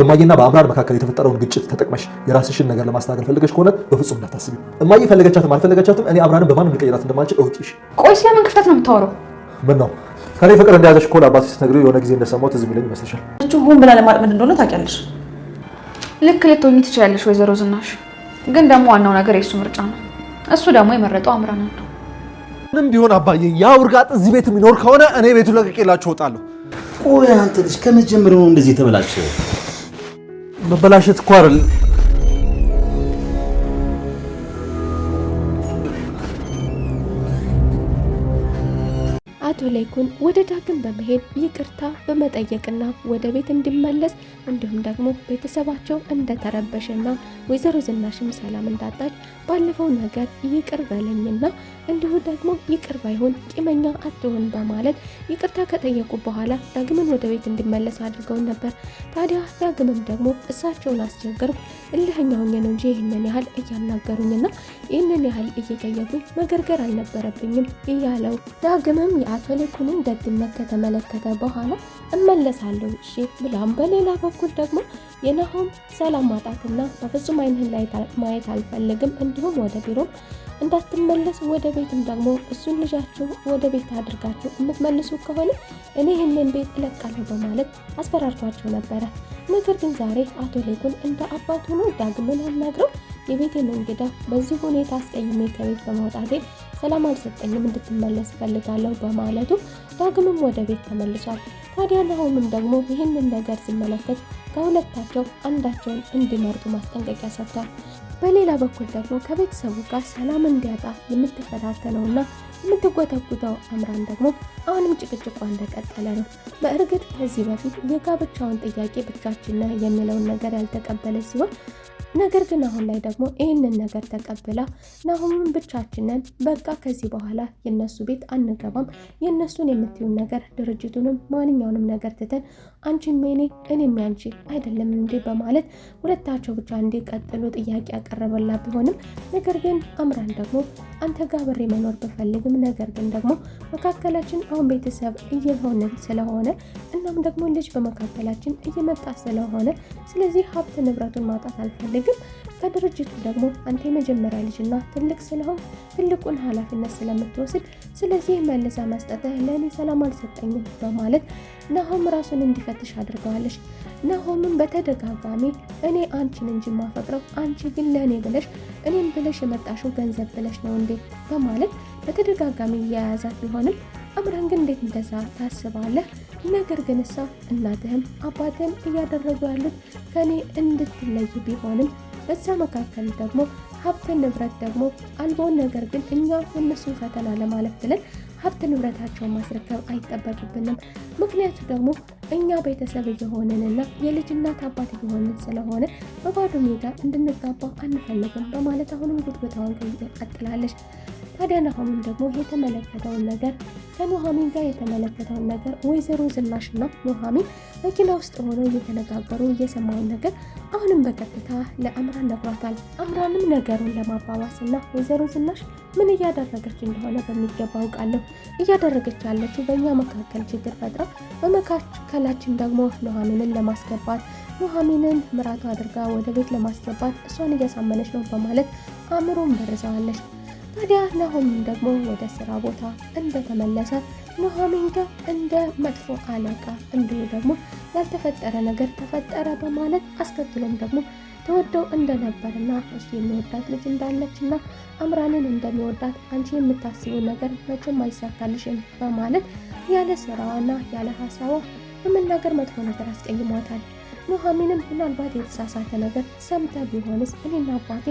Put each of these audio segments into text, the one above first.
በማየና በአምራን መካከል የተፈጠረውን ግጭት ተጠቅመሽ የራስሽን ነገር ለማስተካከል ፈልገሽ ከሆነ በፍጹም እንዳታስቢ። እማዬ ፈለገቻትም አልፈለገቻትም እኔ አምራንን በማንም ልቀይራት እንደማልችል እወቂሽ። ቆይ ስለምን ክፍተት ነው የምታወራው? ምን ነው ከኔ ፍቅር እንደያዘሽ እኮ ለአባትሽ ስትነግሪው የሆነ ጊዜ እንደሰማሁት እዚህ የሚለኝ ይመስልሻል? እሱ ሆን ብላ ለማጥመድ እንደሆነ ታውቂያለሽ። ልክ ልትሆኚ ትችያለሽ ወይዘሮ ዝናሽ፣ ግን ደግሞ ዋናው ነገር የእሱ ምርጫ ነው። እሱ ደግሞ የመረጠው አምራንን ነው። ምንም ቢሆን አባዬ ያ ውርጋጥ እዚህ ቤት የሚኖር ከሆነ እኔ ቤቱን ለቅቄላችሁ እወጣለሁ። ቆይ አንተ ልጅ ከመጀመሪያው እንደዚህ ተበላሸ? መበላሸት እኮ አይደል አቶ ላይኩን ወደ ዳግም በመሄድ ይቅርታ በመጠየቅና ወደ ቤት እንዲመለስ እንዲሁም ደግሞ ቤተሰባቸው እንደተረበሸና ወይዘሮ ዝናሽም ሰላም እንዳጣች ባለፈው ነገር ይቅር በለኝና እንዲሁ ደግሞ ይቅር ባይሆን ቂመኛ አትሆን በማለት ይቅርታ ከጠየቁ በኋላ ዳግምን ወደ ቤት እንዲመለስ አድርገው ነበር። ታዲያ ዳግምም ደግሞ እሳቸውን አስቸገርኩ እልህኛውኝ ነው እንጂ ይህንን ያህል እያናገሩኝና ይህንን ያህል እየጠየቁኝ መገርገር አልነበረብኝም እያለው ዳግምም የአቶ ላይኩንን ደግነት ከተመለከተ በኋላ እመለሳለሁ እሺ ብላም፣ በሌላ በኩል ደግሞ የናሆም ሰላም ማጣትና በፍጹም አይንህን ላይ ማየት አልፈልግም እንዲሁም ወደ ቢሮ እንዳትመለስ ወደ ቤትም ደግሞ እሱን ልጃችሁ ወደ ቤት አድርጋችሁ የምትመልሱ ከሆነ እኔ ይህንን ቤት እለቃለሁ በማለት አስፈራርቷቸው ነበረ። ነገር ግን ዛሬ አቶ ላይኩን እንደ አባቱ ነው ዳግምን አናግረው የቤቴን እንግዳ በዚህ ሁኔታ አስቀይሜ ከቤት በመውጣቴ ሰላም አልሰጠኝም እንድትመለስ ፈልጋለሁ በማለቱ ዳግምም ወደ ቤት ተመልሷል። ታዲያ ናሆምም ደግሞ ይህንን ነገር ሲመለከት ከሁለታቸው አንዳቸውን እንዲመርጡ ማስጠንቀቂያ ሰጥቷል። በሌላ በኩል ደግሞ ከቤተሰቡ ጋር ሰላም እንዲያጣ የምትፈታተነውና የምትጎተጉተው አምራን ደግሞ አሁንም ጭቅጭቋ እንደቀጠለ ነው። በእርግጥ ከዚህ በፊት የጋብቻውን ጥያቄ ብቻችን የሚለውን ነገር ያልተቀበለች ሲሆን ነገር ግን አሁን ላይ ደግሞ ይህንን ነገር ተቀብላ ናሆምን ብቻችንን በቃ ከዚህ በኋላ የነሱ ቤት አንገባም፣ የነሱን የምትዩን ነገር ድርጅቱንም ማንኛውንም ነገር ትተን አንቺም የኔ እኔም ያንቺ አይደለም እንዴ በማለት ሁለታቸው ብቻ እንዲቀጥሉ ጥያቄ ያቀረበላት ቢሆንም ነገር ግን አምራን ደግሞ አንተ ጋር አብሬ መኖር ብፈልግም ነገር ግን ደግሞ መካከላችን አሁን ቤተሰብ እየሆንን ስለሆነ እናም ደግሞ ልጅ በመካከላችን እየመጣ ስለሆነ ስለዚህ ሀብት ንብረቱን ማጣት አልፈልግም ከድርጅቱ ደግሞ አንተ የመጀመሪያ ልጅና ትልቅ ስለሆን ትልቁን ኃላፊነት ስለምትወስድ ስለዚህ መልሳ መስጠትህ ለእኔ ሰላም አልሰጠኝም በማለት ናሆም ራሱን እንዲፈትሽ አድርገዋለች። ናሆምን በተደጋጋሚ እኔ አንቺን እንጂ ማፈቅረው አንቺ ግን ለእኔ ብለሽ እኔም ብለሽ የመጣሽው ገንዘብ ብለሽ ነው እንዴ በማለት በተደጋጋሚ እያያዛት ቢሆንም አምራን ግን እንዴት እንደዛ ታስባለህ? ነገር ግን እሷ እናትህም አባትህም እያደረጉ ያሉት ከኔ እንድትለይ ቢሆንም በዛ መካከል ደግሞ ሀብት ንብረት ደግሞ አልቦን ነገር ግን እኛ እነሱን ፈተና ለማለፍ ብለን ሀብት ንብረታቸውን ማስረከብ አይጠበቅብንም። ምክንያቱ ደግሞ እኛ ቤተሰብ እየሆንንና የልጅ እናት አባት እየሆንን ስለሆነ በባዶ ሜዳ እንድንጋባ አንፈልግም በማለት አሁንም ጉትጉታዋን ቀጥላለች። ታዲያ ናሆምን ደግሞ የተመለከተውን ነገር ከኑሐሚን ጋር የተመለከተውን ነገር ወይዘሮ ዝናሽና ኑሐሚን መኪና ውስጥ ሆነው እየተነጋገሩ እየሰማውን ነገር አሁንም በቀጥታ ለአምራን ነግሯታል። አምራንም ነገሩን ለማባባስና ወይዘሮ ዝናሽ ምን እያደረገች እንደሆነ በሚገባ አውቃለሁ፣ እያደረገች ያለችው በእኛ መካከል ችግር ፈጥራ በመካከላችን ደግሞ ኑሐሚንን ለማስገባት ኑሐሚንን ምራቷ አድርጋ ወደ ቤት ለማስገባት እሷን እያሳመነች ነው በማለት አእምሮን በርዘዋለች። ታዲያ ናሆምን ደግሞ ወደ ስራ ቦታ እንደተመለሰ ኑሐሚን ጋር እንደ መጥፎ አለቃ እንዲሁ ደግሞ ያልተፈጠረ ነገር ተፈጠረ በማለት አስከትሎም ደግሞ ተወደው እንደነበርና እሱ የሚወዳት ልጅ እንዳለችና አምራንን እንደሚወዳት አንቺ የምታስበው ነገር መቼም አይሳካልሽም በማለት ያለ ስራዋና ያለ ሀሳቧ በመናገር መጥፎ ነገር አስቀይሟታል። ኑሐሚንም ምናልባት የተሳሳተ ነገር ሰምታ ቢሆንስ እኔና አባቴ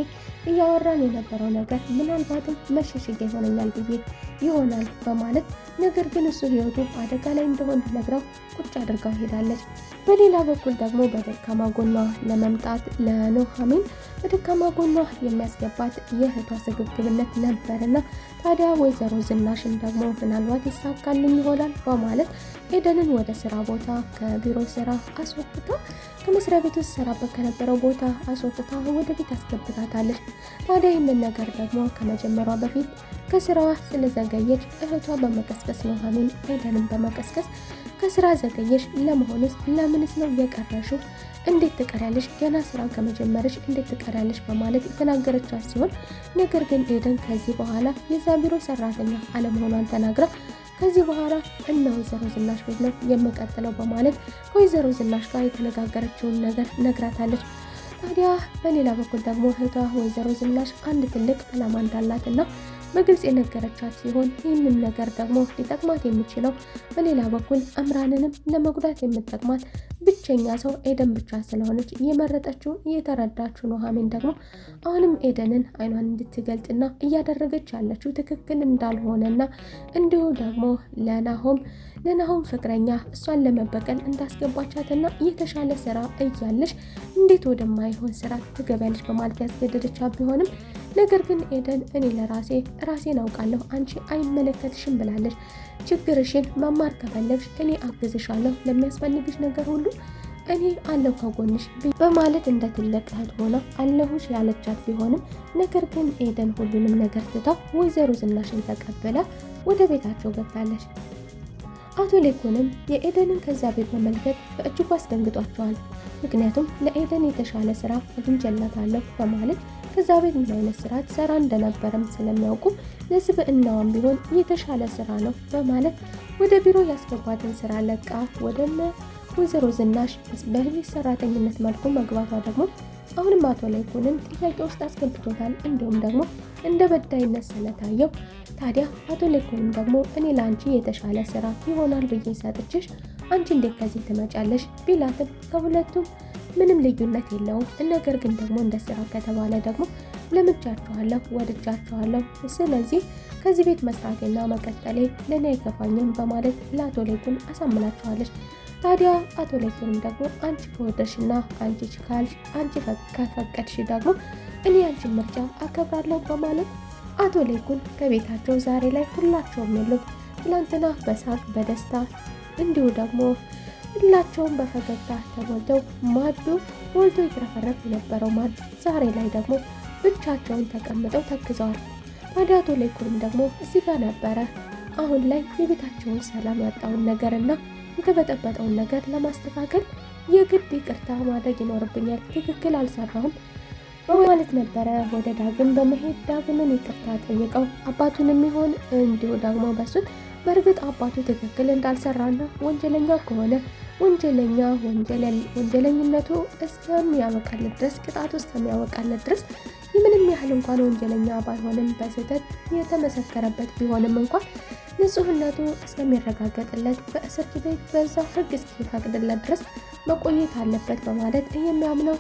እያወራን የነበረው ነገር ምናልባትም መሸሸጊያ ይሆነኛል ብዬ ይሆናል በማለት ነገር ግን እሱ ህይወቱ አደጋ ላይ እንደሆነ ነግራው ቁጭ አድርጋው ሄዳለች። በሌላ በኩል ደግሞ በደካማ ጎኗ ለመምጣት ለኑሐሚን በደካማ ጎኗ የሚያስገባት የእህቷ ስግብግብነት ነበርና ታዲያ ወይዘሮ ዝናሽን ደግሞ ምናልባት ይሳካልኝ ይሆናል በማለት ኤደንን ወደ ስራ ቦታ ከቢሮ ስራ አስወጥታ ከመስሪያ ቤት ውስጥ ሰራበት ከነበረው ቦታ አስወጥታ ወደ ቤት አስገብታታለች። ታዲያ ይህንን ነገር ደግሞ ከመጀመሯ በፊት ከስራዋ ስለዘገየች እህቷ በመቀስቀስ ኑሐሚን ኤደንን በመቀስቀስ ከስራ ዘገየሽ ለመሆንስ ለምንስ ነው የቀረሽው? እንዴት ትቀሪያለሽ? ገና ስራ ከመጀመርሽ እንዴት ትቀሪያለሽ? በማለት የተናገረቻት ሲሆን ነገር ግን ኤደን ከዚህ በኋላ የዛ ቢሮ ሰራተኛ አለመሆኗን ተናግራ ከዚህ በኋላ እነ ወይዘሮ ዝናሽ ቤት ነው የምቀጥለው በማለት ከወይዘሮ ዝናሽ ጋር የተነጋገረችውን ነገር ነግራታለች። ታዲያ በሌላ በኩል ደግሞ እህቷ ወይዘሮ ዝናሽ አንድ ትልቅ ዓላማ እንዳላትና በግልጽ የነገረቻት ሲሆን ይህንን ነገር ደግሞ ሊጠቅማት የሚችለው በሌላ በኩል አምራንንም ለመጉዳት የምትጠቅማት ብቸኛ ሰው ኤደን ብቻ ስለሆነች እየመረጠችው እየተረዳችው ኑሐሚን ደግሞ አሁንም ኤደንን አይኗን እንድትገልጥና እያደረገች ያለችው ትክክል እንዳልሆነና እንዲሁ ደግሞ ለናሆም ፍቅረኛ እሷን ለመበቀል እንዳስገባቻትና የተሻለ ስራ እያለች እንዴት ወደማይሆን ስራ ትገቢያለች በማለት ያስገደደቻት ቢሆንም ነገር ግን ኤደን እኔ ራሴን አውቃለሁ፣ አንቺ አይመለከትሽም ብላለች። ችግርሽን መማር ከፈለግሽ እኔ አግዝሻለሁ፣ ለሚያስፈልግሽ ነገር ሁሉ እኔ አለሁ ከጎንሽ በማለት እንደ ትልቅ እህት ሆና አለሁሽ ያለቻት ቢሆንም ነገር ግን ኤደን ሁሉንም ነገር ትታ ወይዘሮ ዝናሽን ተቀበላ ወደ ቤታቸው ገብታለች። አቶ ሌኩንም የኤደንን ከዛ ቤት መመልከት በእጅጉ አስደንግጧቸዋል። ምክንያቱም ለኤደን የተሻለ ስራ አግኝቼላታለሁ በማለት ከዛ ቤት ምን አይነት ስራ ትሰራ እንደነበረም ስለሚያውቁ ለስብዕናዋም ቢሆን የተሻለ ስራ ነው በማለት ወደ ቢሮ ያስገባትን ስራ ለቃ ወደነ ወይዘሮ ዝናሽ በቤት ሰራተኝነት መልኩ መግባቷ ደግሞ አሁንም አቶ ሌኩንን ጥያቄ ውስጥ አስገብቶታል። እንዲሁም ደግሞ እንደ በዳይነት ስለታየው ታዲያ አቶ ሌኩንም ደግሞ እኔ ለአንቺ የተሻለ ስራ ይሆናል ብዬ ሰጥቼሽ አንቺ እንዴት ከዚህ ትመጫለሽ ቢላትም ከሁለቱም ምንም ልዩነት የለውም። ነገር ግን ደግሞ እንደ ስራ ከተባለ ደግሞ ለምጃችኋለሁ፣ ወድጃችኋለሁ። ስለዚህ ከዚህ ቤት መስራቴና መቀጠሌ ለኔ አይከፋኝም በማለት ለአቶ ሌኩን አሳምናችኋለች። ታዲያ አቶ ሌኩንም ደግሞ አንቺ ከወደድሽና አንቺ ካልሽ አንቺ ከፈቀድሽ ደግሞ እኔ አንቺን ምርጫ አከብራለሁ በማለት አቶ ሌኩን ከቤታቸው ዛሬ ላይ ሁላቸውም የሉም። ትላንትና በሳቅ በደስታ እንዲሁ ደግሞ ሁላቸውም በፈገግታ ተሞልተው ማዱ ሞልቶ ይትረፈረፍ የነበረው ማድ ዛሬ ላይ ደግሞ ብቻቸውን ተቀምጠው ተክዘዋል። ታዲያ አቶ ሌኩንም ደግሞ እዚህ ጋር ነበረ አሁን ላይ የቤታቸውን ሰላም ያጣውን ነገርና የተበጠበጠውን ነገር ለማስተካከል የግድ ይቅርታ ማድረግ ይኖርብኛል፣ ትክክል አልሰራሁም በማለት ነበረ ወደ ዳግም በመሄድ ዳግምን ይቅርታ ጠይቀው አባቱንም ይሆን እንዲሁ ደግሞ በሱን በእርግጥ አባቱ ትክክል እንዳልሰራና ወንጀለኛ ከሆነ ወንጀለኝነቱ እስከሚያበቃለት ድረስ ቅጣቱ እስከሚያበቃለት ድረስ ምንም ያህል እንኳን ወንጀለኛ ባይሆንም በስህተት የተመሰከረበት ቢሆንም እንኳን ንጹህነቱ እስከሚረጋገጥለት በእስር ቤት በዛው ሕግ እስኪፈቅድለት ድረስ መቆየት አለበት በማለት የሚያምነው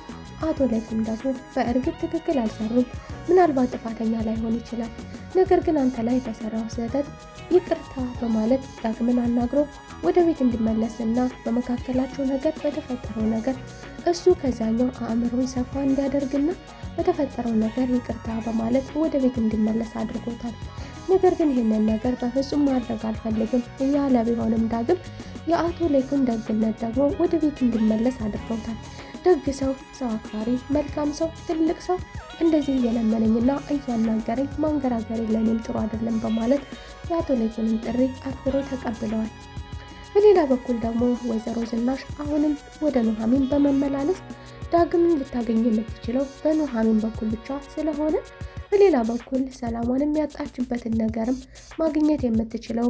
አቶ ሌኩም ደግሞ በእርግጥ ትክክል አልሰሩም፣ ምናልባት ጥፋተኛ ላይሆን ይችላል፣ ነገር ግን አንተ ላይ የተሰራው ስህተት ይቅርታ በማለት ዳግምን አናግሮ ወደ ቤት እንዲመለስና በመካከላቸው ነገር በተፈጠረው ነገር እሱ ከዛኛው አእምሮን ሰፋ እንዲያደርግና በተፈጠረው ነገር ይቅርታ በማለት ወደ ቤት እንዲመለስ አድርጎታል። ነገር ግን ይህንን ነገር በፍጹም ማድረግ አልፈልግም እያለ ቢሆንም ዳግም የአቶ ሌኩን ደግነት ደግሞ ወደ ቤት እንዲመለስ አድርጎታል። ደግ ሰው፣ ሰው አክባሪ፣ መልካም ሰው፣ ትልቅ ሰው እንደዚህ እየለመነኝና እያናገረኝ ማንገራገሬ ለኔም ጥሩ አይደለም በማለት የአቶ ሌኩንን ጥሪ አክብሮ ተቀብለዋል። በሌላ በኩል ደግሞ ወይዘሮ ዝናሽ አሁንም ወደ ኑሐሚን በመመላለስ ዳግምን ልታገኝ የምትችለው በኑሐሚን በኩል ብቻ ስለሆነ በሌላ በኩል ሰላሟን የሚያጣችበትን ነገርም ማግኘት የምትችለው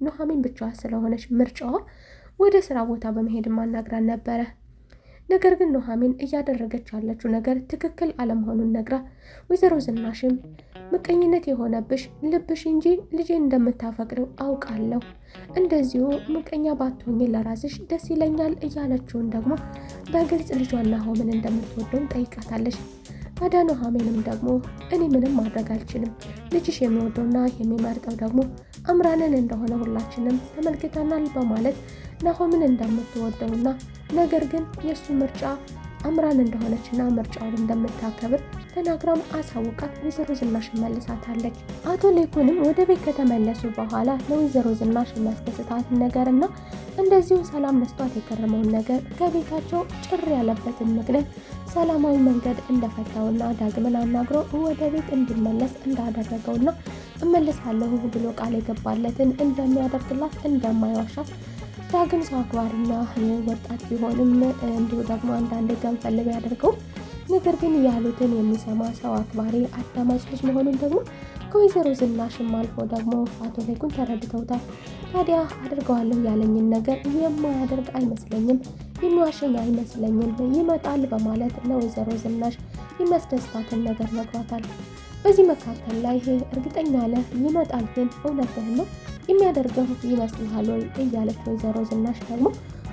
ኑሐሚን ብቻ ስለሆነች ምርጫዋ ወደ ስራ ቦታ በመሄድ ማናግራን ነበረ። ነገር ግን ኑሐሚን እያደረገች ያለችው ነገር ትክክል አለመሆኑን ነግራ ወይዘሮ ዝናሽም ምቀኝነት የሆነብሽ ልብሽ እንጂ ልጄን እንደምታፈቅረው አውቃለሁ፣ እንደዚሁ ምቀኛ ባትሆኚ ለራስሽ ደስ ይለኛል እያለችውን ደግሞ በግልጽ ልጇን ናሆምን እንደምትወደው ጠይቃታለች። ታዲያ ኑሐሚንም ደግሞ እኔ ምንም ማድረግ አልችልም፣ ልጅሽ የሚወደውና የሚመርጠው ደግሞ አምራንን እንደሆነ ሁላችንም ተመልክተናል በማለት ናሆምን እንደምትወደውና ነገር ግን የሱ ምርጫ አምራን እንደሆነችና ምርጫውን እንደምታከብር ተናግራም አሳውቃት ወይዘሮ ዝናሽ መልሳታለች። አቶ ሌኩንም ወደ ቤት ከተመለሱ በኋላ ለወይዘሮ ዝናሽ የሚያስደስታት ነገርና እንደዚሁ ሰላም መስጧት የከረመውን ነገር ከቤታቸው ጭር ያለበትን ምክንያት ሰላማዊ መንገድ እንደፈታውና ዳግምን አናግሮ ወደ ቤት እንዲመለስ እንዳደረገውና እመለሳለሁ ብሎ ቃል የገባለትን እንደሚያደርግላት እንደማይዋሻት ዳግም ሰው አክባሪና ወጣት ቢሆንም እንዲሁ ደግሞ አንዳንድ ገንፈል ቢያደርገው ነገር ግን ያሉትን የሚሰማ ሰው አክባሪ አዳማጭ ልጅ መሆኑን ደግሞ ከወይዘሮ ዝናሽም አልፎ ደግሞ አቶ ላይኩን ተረድተውታል። ታዲያ አድርገዋለሁ ያለኝን ነገር የማያደርግ አይመስለኝም፣ የሚዋሸኝ አይመስለኝም፣ ይመጣል በማለት ለወይዘሮ ዝናሽ የሚያስደስታትን ነገር ነግሯታል። በዚህ መካከል ላይ እርግጠኛ ነህ ይመጣል፣ ግን እውነትህን ነው የሚያደርገው ይመስልሃል ወይ እያለች ወይዘሮ ዝናሽ ደግሞ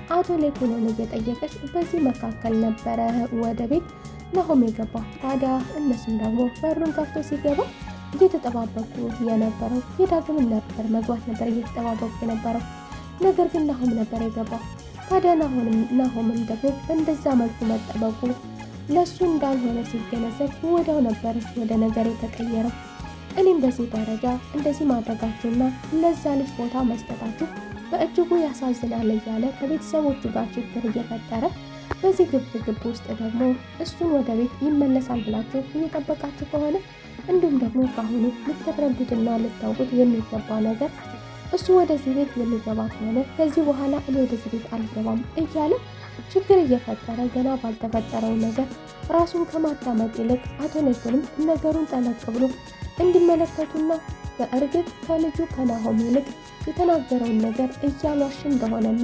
አቶ ላይኩንን እየጠየቀች በዚህ መካከል ነበረ ወደ ቤት ናሆም የገባው። ታዲያ እነሱም ደግሞ በሩን ከፍቶ ሲገባ እየተጠባበቁ የነበረው የዳግምን ነበር፣ መግባት ነበር እየተጠባበቁ የነበረው። ነገር ግን ናሆም ነበር የገባው። ታዲያ ናሆምም ደግሞ በእንደዛ መልኩ መጠበቁ ለሱ እንዳልሆነ ሲገነዘብ ወዲያው ነበር ወደ ነገር የተቀየረው። እኔም በዚህ ደረጃ እንደዚህ ማድረጋችሁና ለዛ ልጅ ቦታ መስጠታችሁ በእጅጉ ያሳዝናል እያለ ከቤተሰቦቹ ጋር ችግር እየፈጠረ በዚህ ግብ ውስጥ ደግሞ እሱን ወደ ቤት ይመለሳል ብላችሁ እየጠበቃችሁ ከሆነ እንዲሁም ደግሞ ካሁኑ ልትረዱትና ልታውቁት የሚገባ ነገር እሱ ወደዚህ ቤት የሚገባ ከሆነ ከዚህ በኋላ እኔ ወደዚህ ቤት አልገባም እያለ ችግር እየፈጠረ ገና ባልተፈጠረው ነገር ራሱን ከማዳመጥ ይልቅ አቶ ላይኩንም ነገሩን ጠለቅ ብሎ እንዲመለከቱና በእርግጥ ከልጁ ከናሆም ይልቅ የተናገረውን ነገር እያሏሽ እንደሆነና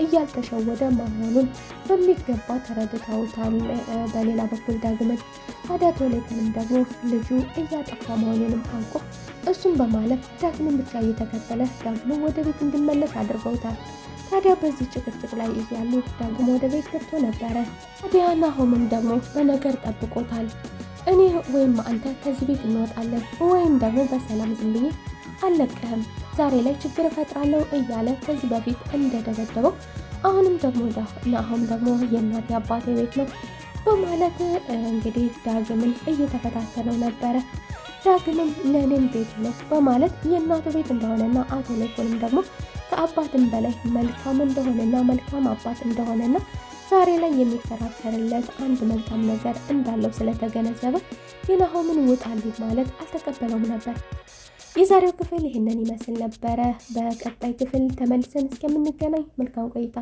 እያልተሸወደ መሆኑን በሚገባ ተረድተውታል። በሌላ በኩል ዳግምን ታዲያ አቶ ላይኩንም ደግሞ ልጁ እያጠፋ መሆኑንም አውቆ እሱም በማለፍ ዳግምን ብቻ እየተከተለ ዳግምን ወደ ቤት እንዲመለስ አድርገውታል። ታዲያ በዚህ ጭቅጭቅ ላይ እያሉ ዳግም ወደ ቤት ገብቶ ነበረ። ታዲያ ናሆምም ደግሞ በነገር ጠብቆታል። እኔ ወይም አንተ ከዚህ ቤት እንወጣለን ወይም ደግሞ በሰላም ዝም ብዬ አልለቅህም፣ ዛሬ ላይ ችግር እፈጥራለሁ እያለ ከዚህ በፊት እንደደበደበው አሁንም ደግሞ ናሆም ደግሞ የእናቴ አባቴ ቤት ነው በማለት እንግዲህ ዳግምን እየተፈታተነው ነበረ። ዳግምም ለእኔም ቤት ነው በማለት የእናቱ ቤት እንደሆነና አቶ ላይኩንም ደግሞ ከአባትም በላይ መልካም እንደሆነና መልካም አባት እንደሆነና ዛሬ ላይ የሚከራከርለት አንድ መልካም ነገር እንዳለው ስለተገነዘበ የናሆምን ውጣልኝ ማለት አልተቀበለውም ነበር። የዛሬው ክፍል ይህንን ይመስል ነበረ። በቀጣይ ክፍል ተመልሰን እስከምንገናኝ መልካም ቆይታ